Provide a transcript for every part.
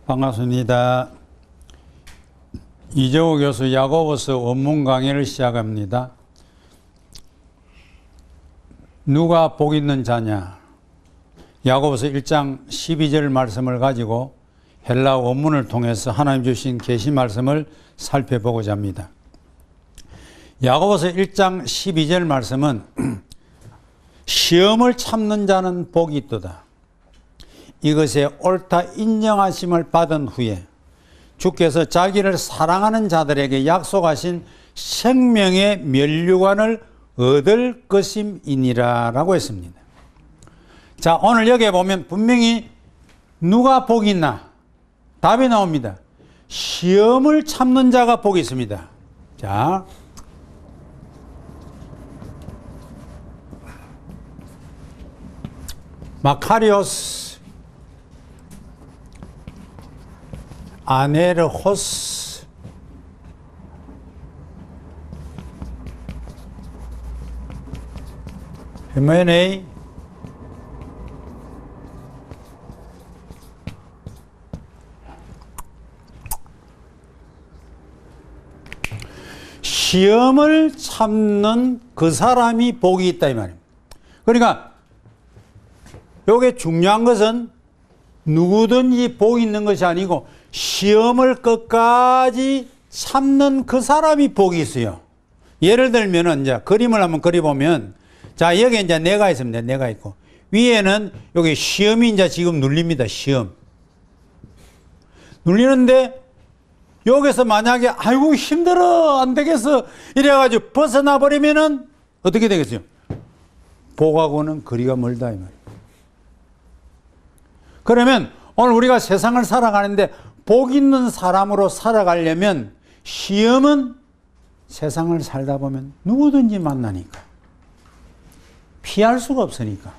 반갑습니다. 이재호 교수 야고보서 원문 강의를 시작합니다. 누가 복 있는 자냐? 야고보서 1장 12절 말씀을 가지고 헬라 원문을 통해서 하나님 주신 계시 말씀을 살펴보고자 합니다. 야고보서 1장 12절 말씀은 시험을 참는 자는 복이 있도다. 이것에 옳다 인정하심을 받은 후에 주께서 자기를 사랑하는 자들에게 약속하신 생명의 면류관을 얻을 것임이니라 라고 했습니다. 자, 오늘 여기에 보면 분명히 누가 복이 있나? 답이 나옵니다. 시험을 참는 자가 복이 있습니다. 자, 마카리오스 아네르호스 히메네이 시험을 참는 그 사람이 복이 있다 이 말입니다. 그러니까 요게 중요한 것은 누구든지 복이 있는 것이 아니고 시험을 끝까지 참는 그 사람이 복이 있어요. 예를 들면은 이제 그림을 한번 그려보면, 자, 여기 이제 내가 있습니다. 내가 있고, 위에는 여기 시험이 이제 지금 눌립니다. 시험. 눌리는데, 여기서 만약에, 아이고, 힘들어, 안 되겠어. 이래가지고 벗어나 버리면은 어떻게 되겠어요? 복하고는 거리가 멀다, 이 말이에요. 그러면 오늘 우리가 세상을 살아가는데 복 있는 사람으로 살아가려면 시험은 세상을 살다 보면 누구든지 만나니까 피할 수가 없으니까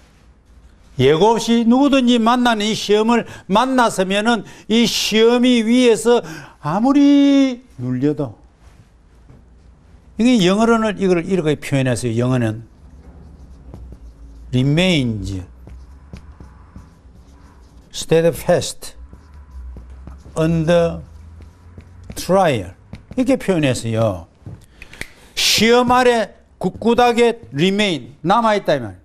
예고 없이 누구든지 만나는 이 시험을 만났으면은 이 시험이 위에서 아무리 눌려도 이게 영어로는 이걸 이렇게 표현했어요. 영어는 remains steadfast under trial 이렇게 표현했어요. 시험 아래 굳굳하게 remain 남아있다 이 말.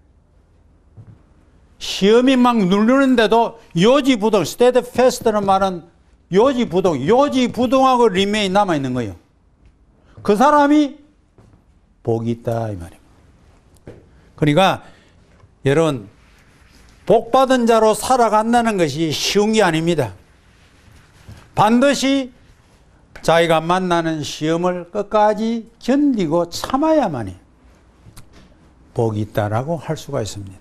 시험이 막 누르는데도 요지부동 steadfast는 말은 요지부동하고 remain 남아있는 거예요. 그 사람이 복이 있다 이 말입니다. 그러니까 여러분 복받은 자로 살아간다는 것이 쉬운 게 아닙니다. 반드시 자기가 만나는 시험을 끝까지 견디고 참아야만이 복이 있다라고 할 수가 있습니다.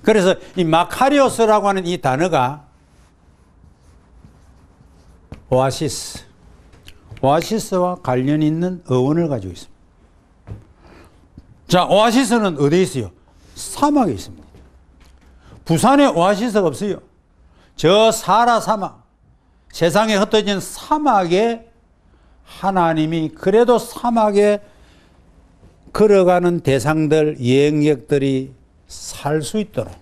그래서 이 마카리오스라고 하는 이 단어가 오아시스와 관련 있는 어원을 가지고 있습니다. 자, 오아시스는 어디에 있어요? 사막에 있습니다. 부산에 오아시스가 없어요. 저 사라 사막, 세상에 흩어진 사막에 하나님이 그래도 사막에 걸어가는 대상들, 여행객들이 살 수 있도록,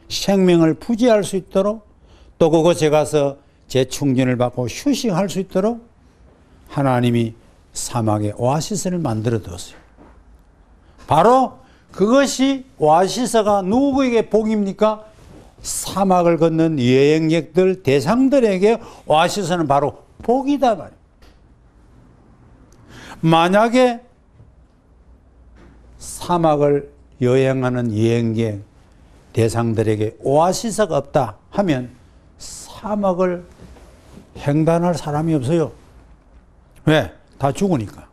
생명을 부지할 수 있도록, 또 그곳에 가서 재충전을 받고 휴식할 수 있도록 하나님이 사막에 오아시스를 만들어 두었어요. 바로 그것이 오아시스가 누구에게 복입니까? 사막을 걷는 여행객들, 대상들에게 오아시스는 바로 복이다 말이에요. 만약에 사막을 여행하는 여행객, 대상들에게 오아시스가 없다 하면 사막을 횡단할 사람이 없어요. 왜? 다 죽으니까.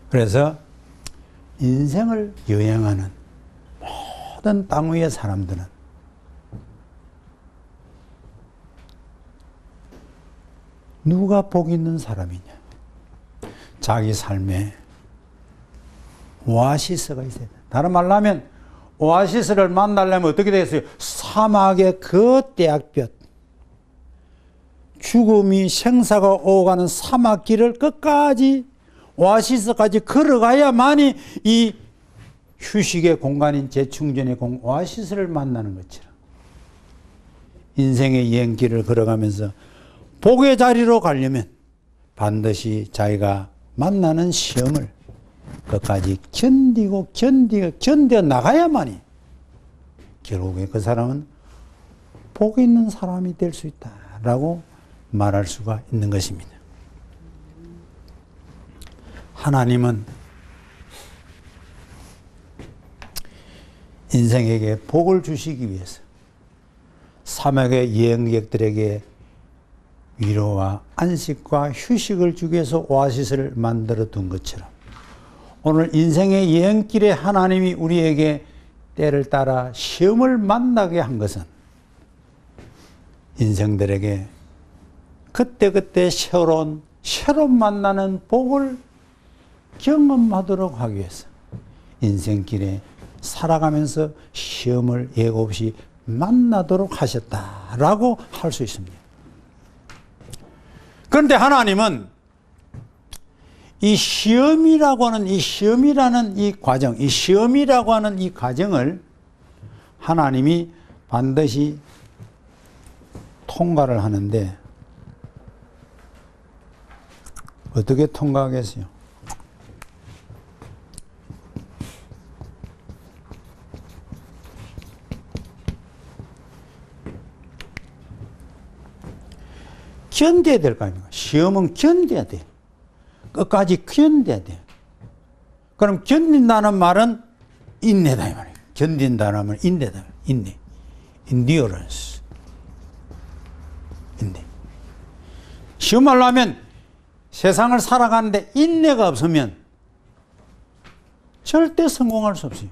그래서 인생을 여행하는 모든 땅 위의 사람들은 누가 복 있는 사람이냐? 자기 삶에 오아시스가 있어야 돼. 다른 말로 하면 오아시스를 만나려면 어떻게 되겠어요? 사막의 그 떼약볕, 죽음이 생사가 오가는 사막길을 끝까지 오아시스까지 걸어가야만이 이 휴식의 공간인 재충전의 오아시스를 만나는 것처럼 인생의 여행길을 걸어가면서 복의 자리로 가려면 반드시 자기가 만나는 시험을 끝까지 견뎌 나가야만이 결국에 그 사람은 복 있는 사람이 될 수 있다라고 말할 수가 있는 것입니다. 하나님은 인생에게 복을 주시기 위해서 사막의 여행객들에게 위로와 안식과 휴식을 주기 위해서 오아시스를 만들어 둔 것처럼 오늘 인생의 여행길에 하나님이 우리에게 때를 따라 시험을 만나게 한 것은 인생들에게 그때그때 새로운 만나는 복을 경험하도록 하기 위해서 인생길에 살아가면서 시험을 예고 없이 만나도록 하셨다라고 할 수 있습니다. 그런데 하나님은 이 시험이라는 이 과정을 하나님이 반드시 통과를 하는데 어떻게 통과하겠어요? 견뎌야 될 거 아닙니까? 시험은 견뎌야 돼. 끝까지 견뎌야 돼. 그럼 견딘다는 말은 인내다 이 말이에요. 견딘다는 말은 인내다. 인내. endurance. 인내. 쉬운 말로 하면 세상을 살아가는데 인내가 없으면 절대 성공할 수 없어요.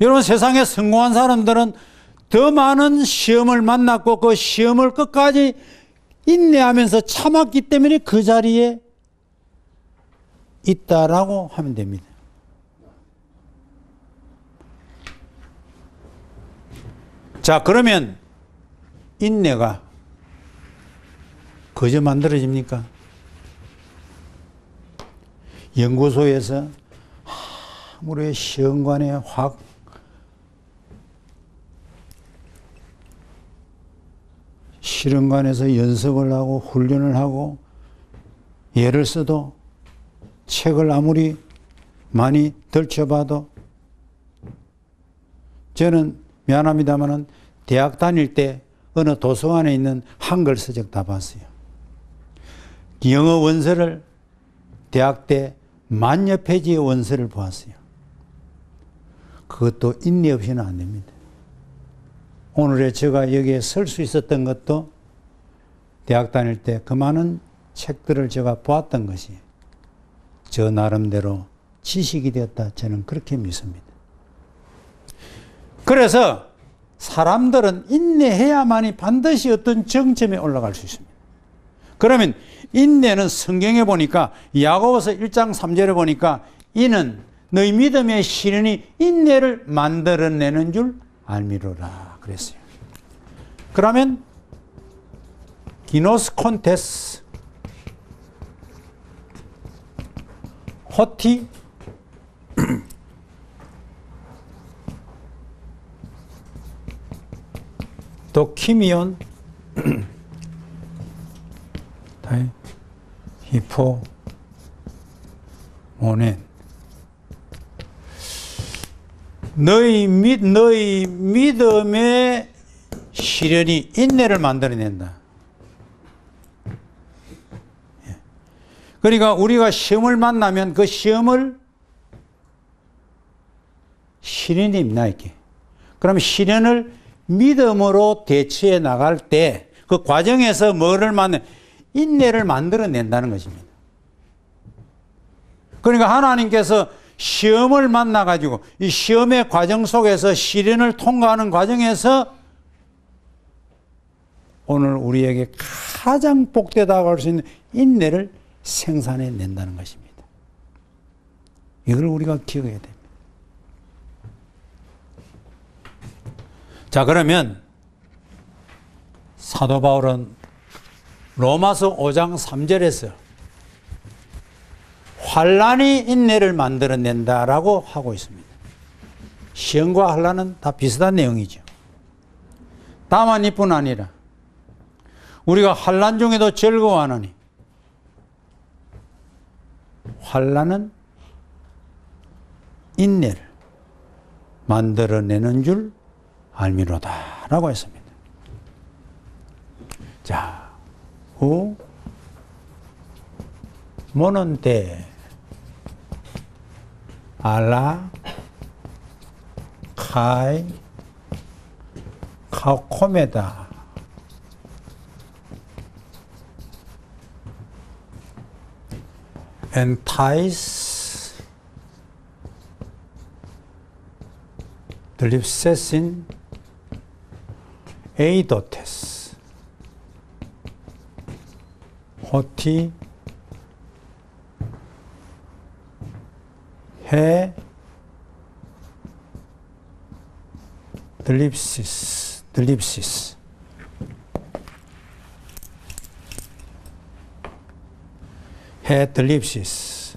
여러분, 세상에 성공한 사람들은 더 많은 시험을 만났고 그 시험을 끝까지 인내하면서 참았기 때문에 그 자리에 있다라고 하면 됩니다. 자, 그러면 인내가 그저 만들어집니까? 연구소에서 아무리 시험관에 실험관에서 연습을 하고 훈련을 하고 예를 써도 책을 아무리 많이 들춰봐도 저는 미안합니다만은 대학 다닐 때 어느 도서관에 있는 한글 서적 다 봤어요. 영어 원서를 대학 때 10,000여 페이지의 원서를 보았어요. 그것도 인내 없이는 안 됩니다. 오늘의 제가 여기에 설 수 있었던 것도 대학 다닐 때 그 많은 책들을 제가 보았던 것이 저 나름대로 지식이 되었다, 저는 그렇게 믿습니다. 그래서 사람들은 인내해야만이 반드시 어떤 정점에 올라갈 수 있습니다. 그러면 인내는 성경에 보니까 야고보서 1장 3절에 보니까 이는 너희 믿음의 시련이 인내를 만들어내는 줄 알미로라 그랬어요. 그러면 기노스 콘테스 호티 도키미온 히포 모넨 너희 믿음의 시련이 인내를 만들어낸다. 그러니까 우리가 시험을 만나면 그 시험을 시련이 있나 이렇게. 그럼 시련을 믿음으로 대처해 나갈 때 그 과정에서 뭐를 인내를 만들어낸다는 것입니다. 그러니까 하나님께서 시험을 만나가지고 이 시험의 과정 속에서 시련을 통과하는 과정에서 오늘 우리에게 가장 복되다고 할 수 있는 인내를 생산해낸다는 것입니다. 이걸 우리가 기억해야 됩니다. 자, 그러면 사도 바울은 로마서 5장 3절에서 환난이 인내를 만들어낸다라고 하고 있습니다. 시험과 환난은 다 비슷한 내용이죠. 다만 이뿐 아니라 우리가 환난 중에도 즐거워하노니 환난은 인내를 만들어내는 줄 알미로다 라고 했습니다. 자, 모논데 알라 카이 카코메다 엔타이스 드립세신 에이도테스 호티 해 드립시스 해 드립시스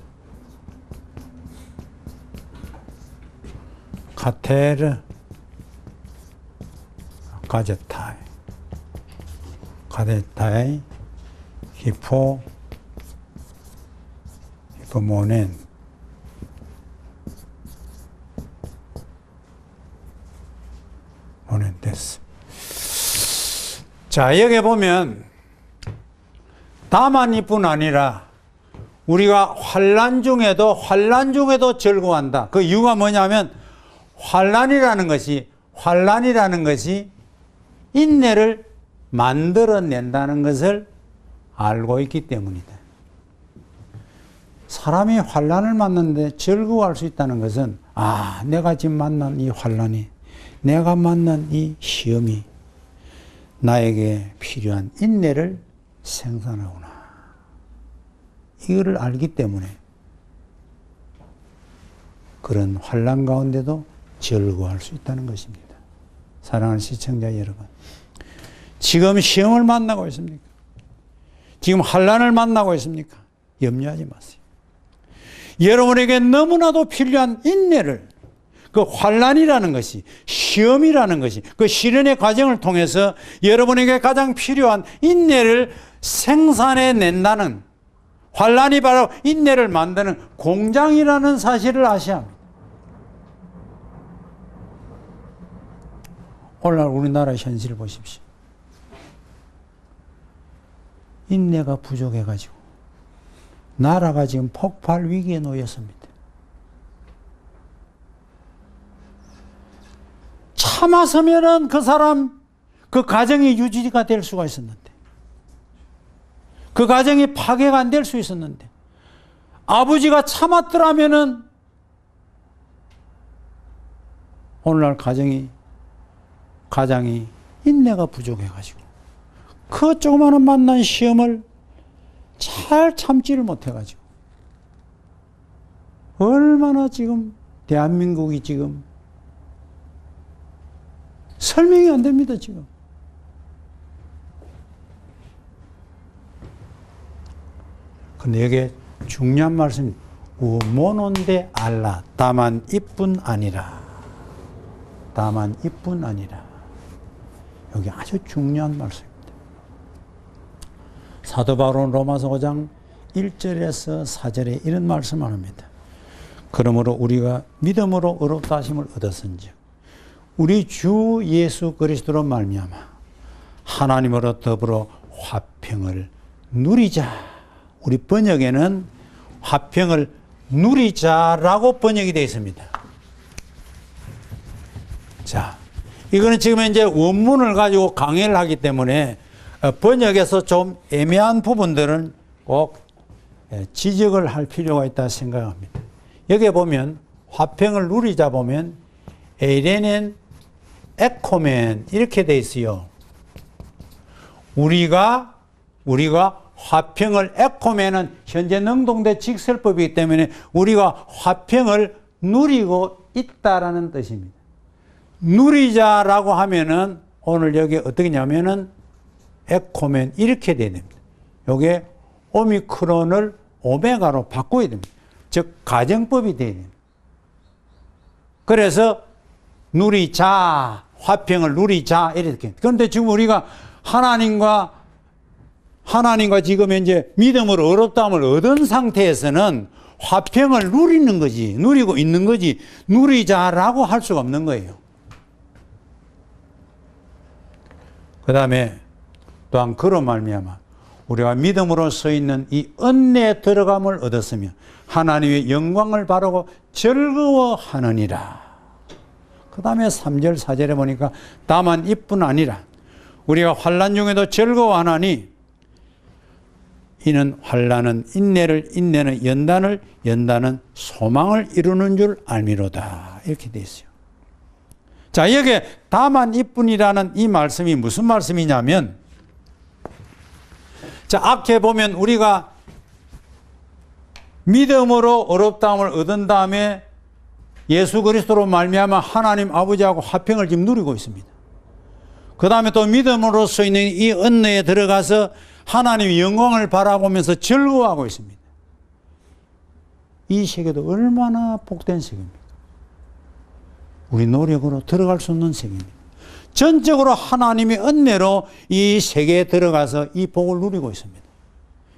카테르 가제타이 히포모넨 모넨데스. 자, 여기 보면 다만 이뿐 아니라 우리가 환난 중에도 즐거워한다. 그 이유가 뭐냐면 환난이라는 것이 인내를 만들어낸다는 것을 알고 있기 때문이다. 사람이 환난을 만났는데 즐거워할 수 있다는 것은 내가 지금 만난 이 환난이, 내가 만난 이 시험이 나에게 필요한 인내를 생산하구나. 이거를 알기 때문에 그런 환난 가운데도 즐거워할 수 있다는 것입니다. 사랑하는 시청자 여러분, 지금 시험을 만나고 있습니까? 지금 환난을 만나고 있습니까? 염려하지 마세요. 여러분에게 너무나도 필요한 인내를, 그 환난이라는 것이, 시험이라는 것이, 그 시련의 과정을 통해서 여러분에게 가장 필요한 인내를 생산해낸다는, 환난이 바로 인내를 만드는 공장이라는 사실을 아셔야 합니다. 오늘날 우리나라의 현실을 보십시오. 인내가 부족해가지고 나라가 지금 폭발 위기에 놓였습니다. 참았으면은 그 사람, 그 가정이 유지가 될 수가 있었는데, 그 가정이 파괴가 안 될 수 있었는데, 아버지가 참았더라면은 오늘날 가장이 인내가 부족해가지고 그 조그마한 만난 시험을 잘 참지를 못해가지고 얼마나 지금 대한민국이 지금 설명이 안 됩니다. 지금 근데 여기에 중요한 말씀이 모논데 알라, 다만 이뿐 아니라, 여기 아주 중요한 말씀입니다. 사도 바울은 로마서 5장 1절에서 4절에 이런 말씀을 합니다. 그러므로 우리가 믿음으로 의롭다 하심을 얻었은즉 우리 주 예수 그리스도로 말미암아 하나님으로 더불어 화평을 누리자. 우리 번역에는 화평을 누리자라고 번역이 되어 있습니다. 자, 이거는 지금 이제 원문을 가지고 강의를 하기 때문에 번역에서 좀 애매한 부분들은 꼭 지적을 할 필요가 있다 생각합니다. 여기에 보면 화평을 누리자 보면 에이레넨 에코멘 이렇게 돼 있어요. 우리가 화평을, 에코멘은 현재 능동대 직설법이기 때문에 우리가 화평을 누리고 있다라는 뜻입니다. 누리자라고 하면은 오늘 여기 어떻게 냐면은 에코멘 이렇게 돼야 됩니다. 요게 오미크론을 오메가로 바꿔야 됩니다. 즉 가정법이 돼야 됩니다. 그래서 누리자, 화평을 누리자 이렇게. 그런데 지금 우리가 하나님과 지금 이제 믿음으로 어렵다함을 얻은 상태에서는 화평을 누리는 거지, 누리고 있는 거지, 누리자라고 할 수가 없는 거예요. 그 다음에 또한 그로 말미암아 우리가 믿음으로 서 있는 이 은혜에 들어감을 얻었으며 하나님의 영광을 바라고 즐거워하느니라. 그 다음에 3절 4절에 보니까 다만 이뿐 아니라 우리가 환난 중에도 즐거워하나니 이는 환난은 인내를, 인내는 연단을, 연단은 소망을 이루는 줄 알미로다. 이렇게 되어 있어요. 자, 여기에 다만 이뿐이라는 이 말씀이 무슨 말씀이냐면, 자, 앞에 보면 우리가 믿음으로 어렵다함을 얻은 다음에 예수 그리스도로 말미암아 하나님 아버지하고 화평을 지금 누리고 있습니다. 그 다음에 또 믿음으로 서 있는 이 은혜에 들어가서 하나님의 영광을 바라보면서 즐거워하고 있습니다. 이 세계도 얼마나 복된 세계입니까? 우리 노력으로 들어갈 수 없는 세계입니다. 전적으로 하나님의 은혜로 이 세계에 들어가서 이 복을 누리고 있습니다.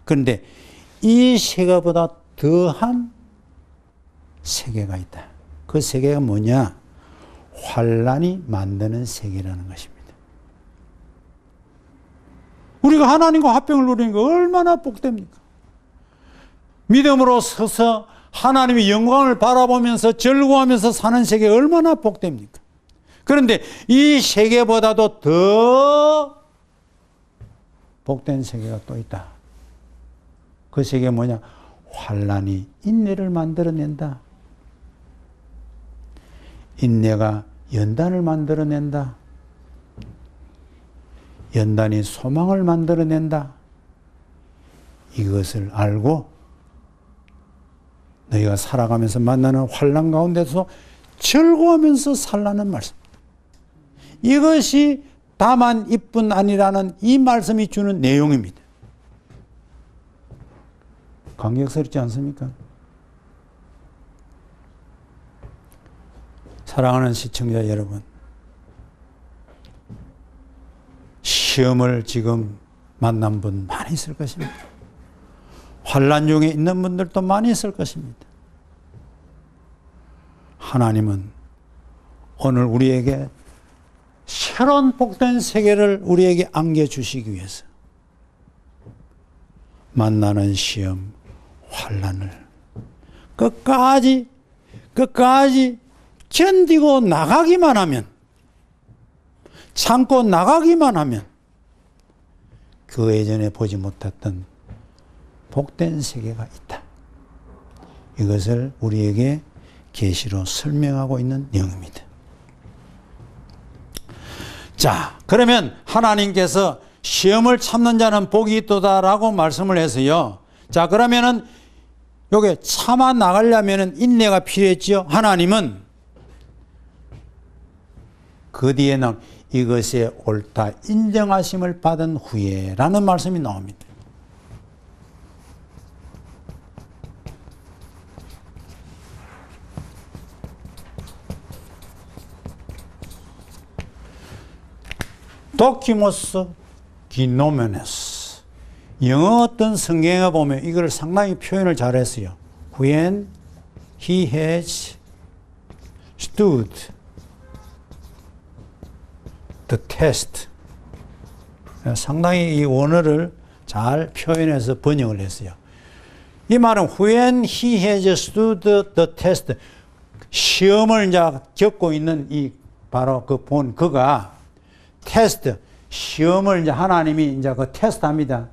그런데 이 세계보다 더한 세계가 있다. 그 세계가 뭐냐? 환난이 만드는 세계라는 것입니다. 우리가 하나님과 화평을 누리는 거 얼마나 복됩니까? 믿음으로 서서 하나님의 영광을 바라보면서 즐거워하면서 사는 세계 얼마나 복됩니까? 그런데 이 세계보다도 더 복된 세계가 또 있다. 그 세계가 뭐냐? 환난이 인내를 만들어낸다. 인내가 연단을 만들어낸다. 연단이 소망을 만들어낸다. 이것을 알고 너희가 살아가면서 만나는 환난 가운데서 즐거워하면서 살라는 말씀. 이것이 다만 이뿐 아니라는 이 말씀이 주는 내용입니다. 감격스럽지 않습니까? 사랑하는 시청자 여러분, 시험을 지금 만난 분 많이 있을 것입니다. 환난 중에 있는 분들도 많이 있을 것입니다. 하나님은 오늘 우리에게 새로운 복된 세계를 우리에게 안겨주시기 위해서 만나는 시험, 환난을 끝까지 견디고 나가기만 하면, 참고 나가기만 하면 그 예전에 보지 못했던 복된 세계가 있다. 이것을 우리에게 계시로 설명하고 있는 내용입니다. 자, 그러면 하나님께서 시험을 참는 자는 복이 있도다라고 말씀을 해서요. 자, 그러면은 요게 참아 나가려면은 인내가 필요했지요. 하나님은 그 뒤에는 이것에 옳다 인정하심을 받은 후에라는 말씀이 나옵니다. 도키모스 기노메네스. 영어 어떤 성경에 보면 이걸 상당히 표현을 잘했어요. When he has stood the test. 상당히 이 원어를 잘 표현해서 번역을 했어요. 이 말은 when he has stood the test. 시험을 이제 겪고 있는 이 바로 그가 테스트, 시험을 이제 하나님이 이제 그 테스트 합니다.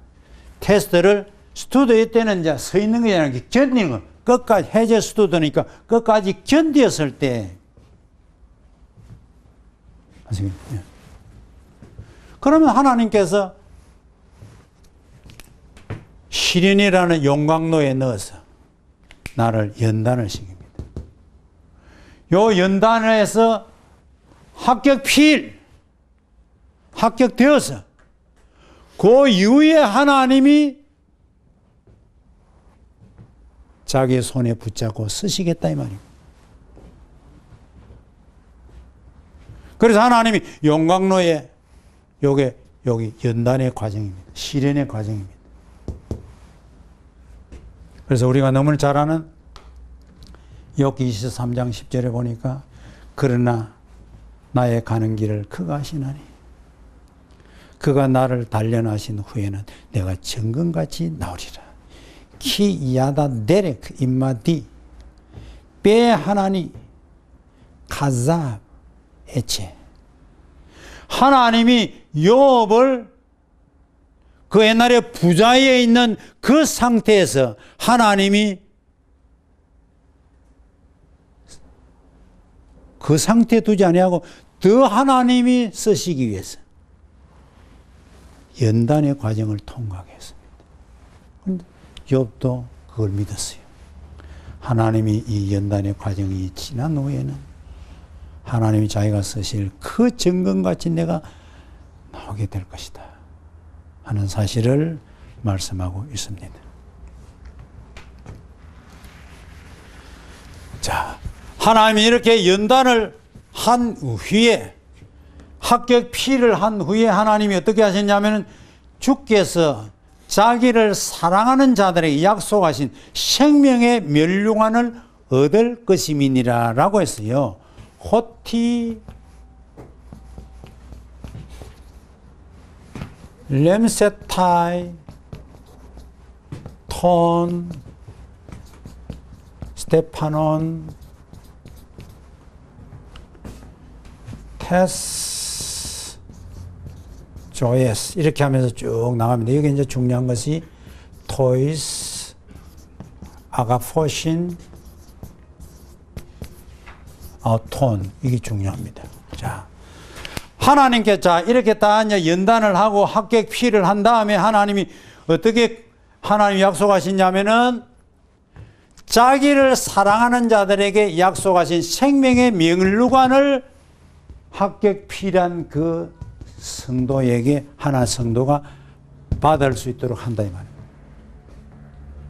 테스트를 스튜디오 때는 이제 서 있는 게 아니라 견디는 거. 끝까지, 해제 스튜디오니까 끝까지 견디었을 때. 아시겠죠? 그러면 하나님께서 시련이라는 용광로에 넣어서 나를 연단을 시킵니다. 요 연단에서 합격되어서 그 이후에 하나님이 자기 손에 붙잡고 쓰시겠다 이 말이에요. 그래서 하나님이 용광로에 요게 여기 연단의 과정입니다. 실현의 과정입니다. 그래서 우리가 너무 잘 아는 욥기 23장 10절에 보니까 그러나 나의 가는 길을 그가 아시나니 그가 나를 단련하신 후에는 내가 정금같이 나오리라. 키 야다 데렉 임마디 베 하나니 가자 에체. 하나님이 욥을 그 옛날에 부자에 있는 그 상태에서 하나님이 그 상태에 두지 아니하고 더 하나님이 쓰시기 위해서 연단의 과정을 통과하게 했습니다. 그런데 욥도 그걸 믿었어요. 하나님이 이 연단의 과정이 지난 후에는 하나님이 자기가 쓰실 그 정금같이 내가 나오게 될 것이다 하는 사실을 말씀하고 있습니다. 자, 하나님이 이렇게 연단을 한 후에 합격 피를 한 후에 하나님이 어떻게 하셨냐면 주께서 자기를 사랑하는 자들에게 약속하신 생명의 멸류관을 얻을 것임이니라 라고 했어요. 호티 렘세타이 톤 스테파논 테스 조에스 이렇게 하면서 쭉 나갑니다. 여기 이제 중요한 것이 토이스 아가포신 톤 이게 중요합니다. 자, 하나님께 자 이렇게 다 이제 연단을 하고 합격 피를 한 다음에 하나님이 어떻게 하나님 약속하시냐면은 자기를 사랑하는 자들에게 약속하신 생명의 멸류관을 합격 피란 그 성도에게 하나 성도가 받을 수 있도록 한다 이 말이에요.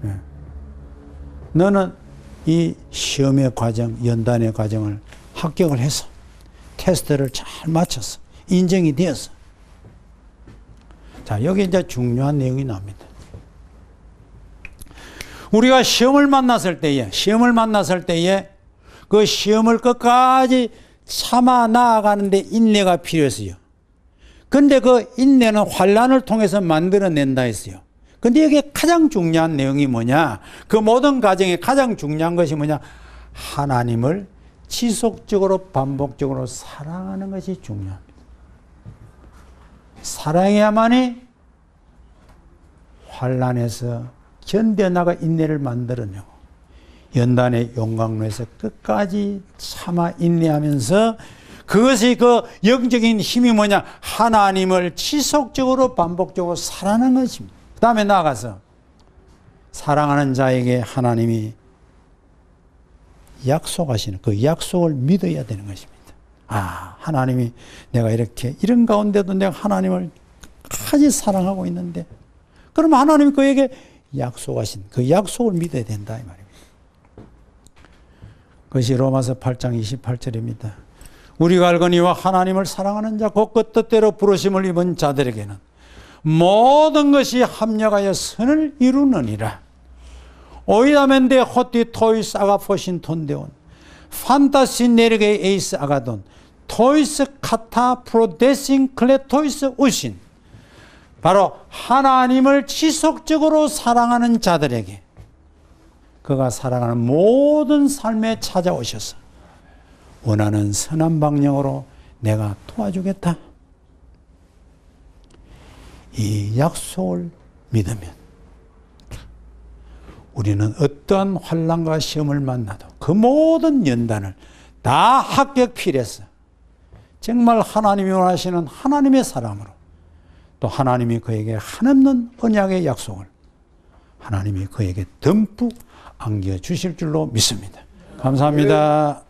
네. 너는 이 시험의 과정, 연단의 과정을 합격을 해서 테스트를 잘 마쳤어. 인정이 되었어. 자, 여기 이제 중요한 내용이 나옵니다. 우리가 시험을 만났을 때에 그 시험을 끝까지 참아 나아가는데 인내가 필요했어요. 근데 그 인내는 환난을 통해서 만들어낸다 했어요. 근데 이게 가장 중요한 내용이 뭐냐? 그 모든 과정에 가장 중요한 것이 뭐냐? 하나님을 지속적으로 반복적으로 사랑하는 것이 중요합니다. 사랑해야만이 환난에서 견뎌나가 인내를 만들어내고 연단의 용광로에서 끝까지 참아 인내하면서 그것이 그 영적인 힘이 뭐냐? 하나님을 지속적으로 반복적으로 사랑하는 것입니다. 그 다음에 나아가서 사랑하는 자에게 하나님이 약속하시는 그 약속을 믿어야 되는 것입니다. 아, 하나님이 내가 이렇게 이런 가운데도 내가 하나님을 끝까지 사랑하고 있는데 그러면 하나님이 그에게 약속하신 그 약속을 믿어야 된다 이 말입니다. 그것이 로마서 8장 28절입니다. 우리가 알거니와 하나님을 사랑하는 자 곧 그 뜻대로 부르심을 입은 자들에게는 모든 것이 합력하여 선을 이루느니라. 오이다멘데 호티 토이스 아가포신 톤데온 판타시 네르게 에이스 아가돈 토이스 카타 프로데싱 클레토이스 우신. 바로 하나님을 지속적으로 사랑하는 자들에게 그가 사랑하는 모든 삶에 찾아오셔서 원하는 선한 방향으로 내가 도와주겠다. 이 약속을 믿으면 우리는 어떠한 환난과 시험을 만나도 그 모든 연단을 다 합격필해서 정말 하나님이 원하시는 하나님의 사랑으로 또 하나님이 그에게 한없는 언약의 약속을 하나님이 그에게 듬뿍 안겨주실 줄로 믿습니다. 감사합니다.